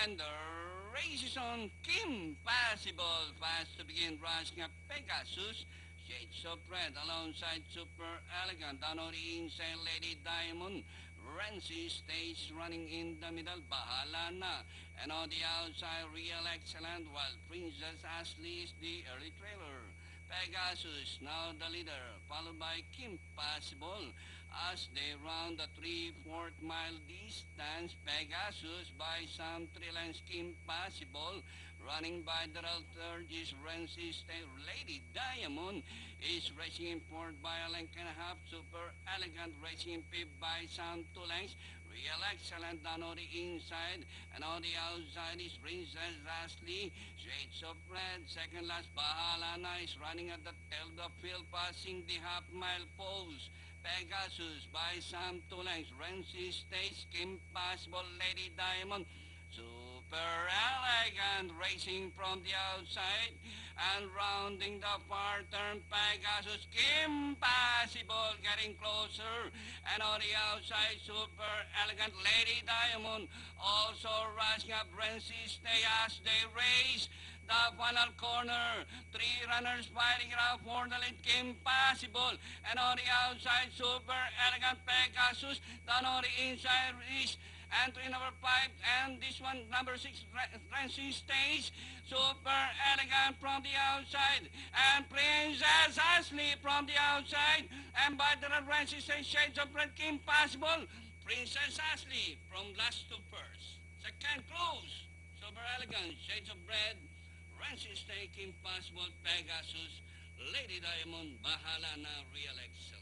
And the race is on. Kim Possible fast to begin. Rushing up Pegasus. Shades of Red alongside Super Elegant. Down on the inside, Lady Diamond. Renzi stays running in the middle. Bahala na. And on the outside, Real Excellent. While Princess Ashley is the early trailer. Pegasus now the leader, followed by Kim Possible. As they round the 3/4 mile distance, Pegasus by some 3 lengths. Kim Possible running by the third is Renzi State. Lady Diamond is racing in fourth by a length and a half. Super Elegant racing in fifth by some 2 lengths. Real Excellent down on the inside, and on the outside is Princess Ashley. Shades of Red, second last. Bahala na is running at the tail of the field, passing the half-mile post. Pegasus by some 2 lengths. Renzi stays. Kim Possible, Lady Diamond. Super Elegant racing from the outside and rounding the far turn. Pegasus, Kim Possible getting closer, and on the outside Super Elegant, Lady Diamond also rushing up. Renzi stay as they race the final corner. 3 runners fighting it out for the lead. Kim Possible, and on the outside Super Elegant. Pegasus, down on the inside is entry number 5, and this one, number 6, Renzi stays. Super Elegant from the outside, and Princess Ashley from the outside, and by the Renzi stays. Shades of Red, Kim Possible. Princess Ashley from last to first. Second close, Super Elegant, Shades of Red, Renzi stays. Kim Possible, Pegasus, Lady Diamond, Bahala na, Real Excellent.